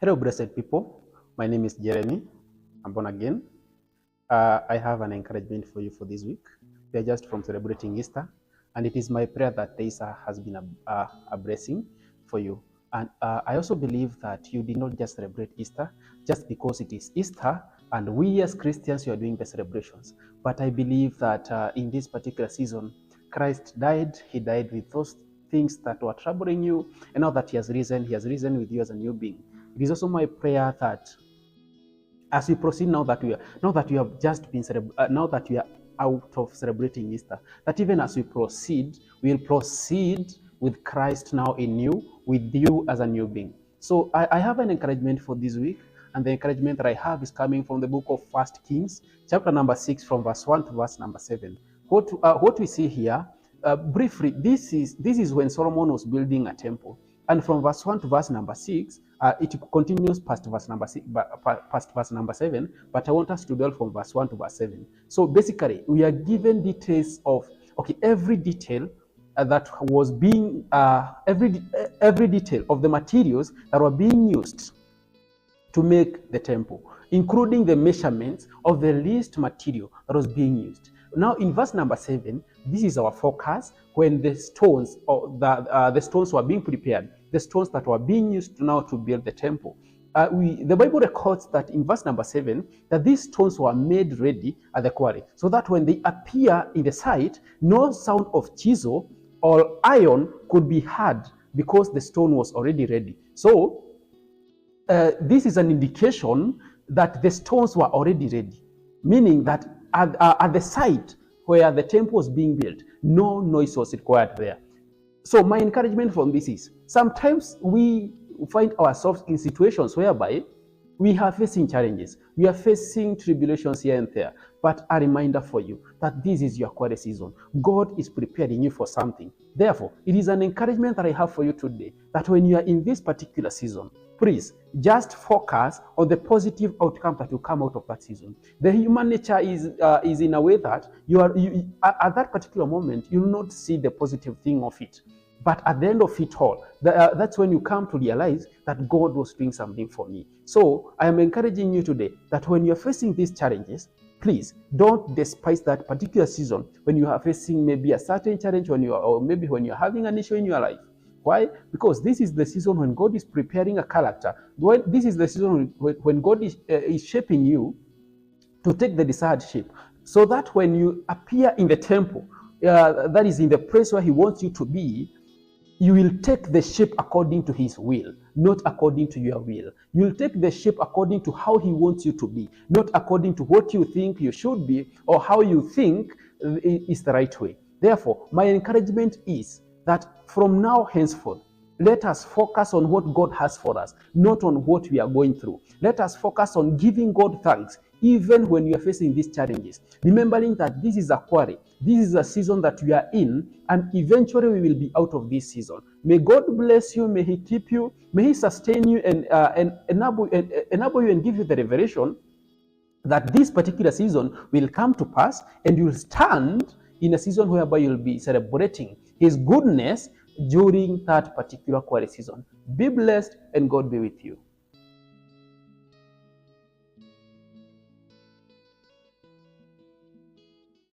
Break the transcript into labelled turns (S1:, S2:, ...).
S1: Hello, blessed people. My name is Jeremy. I'm born again. I have an encouragement for you for this week. We are just from celebrating Easter, and it is my prayer that Easter has been a blessing for you. And I also believe that you did not just celebrate Easter just because it is Easter, and we as Christians, you are doing the celebrations. But I believe that in this particular season, Christ died. He died with those things that were troubling you, and now that He has risen with you as a new being. It is also my prayer that as we proceed now that we have just been now that we are out of celebrating Easter, that even as we proceed, we'll proceed with Christ now in you, with you as a new being. So I have an encouragement for this week, and the encouragement that I have is coming from the book of 1 Kings, chapter number 6, from verse 1 to verse number 7. What we see here, briefly, this is when Solomon was building a temple. And from verse 1 to verse number 6, it continues past verse number 7, but I want us to dwell from verse 1 to verse 7. So basically, we are given details of, every detail that was being, every detail of the materials that were being used to make the temple, including the measurements of the least material that was being used. Now, in verse number 7, this is our focus when the stones the stones were being prepared, the stones that were being used now to build the temple. The Bible records that in verse number 7, that these stones were made ready at the quarry, so that when they appear in the sight, no sound of chisel or iron could be heard, because the stone was already ready. So this is an indication that the stones were already ready, meaning that at the site where the temple was being built, no noise was required there. So my encouragement from this is, sometimes we find ourselves in situations whereby we are facing challenges, we are facing tribulations here and there, but a reminder for you that this is your quarry season. God is preparing you for something. Therefore, it is an encouragement that I have for you today, that when you are in this particular season, please just focus on the positive outcome that will come out of that season. The human nature is in a way that at that particular moment, you will not see the positive thing of it. But at the end of it all, that's when you come to realize that God was doing something for me. So I am encouraging you today that when you're facing these challenges, please don't despise that particular season when you are facing maybe a certain challenge, or maybe when you're having an issue in your life. Why? Because this is the season when God is preparing a character. This is the season when God is shaping you to take the desired shape, so that when you appear in the temple, that is in the place where He wants you to be, you will take the shape according to His will, not according to your will. You will take the shape according to how He wants you to be, not according to what you think you should be or how you think is the right way. Therefore, my encouragement is that from now henceforth, let us focus on what God has for us, not on what we are going through. Let us focus on giving God thanks, even when you are facing these challenges, remembering that this is a quarry, this is a season that we are in, and eventually we will be out of this season. May God bless you, may He keep you, may He sustain you and enable you and give you the revelation that this particular season will come to pass, and you will stand in a season whereby you'll be celebrating His goodness during that particular quarry season. Be blessed, and God be with you.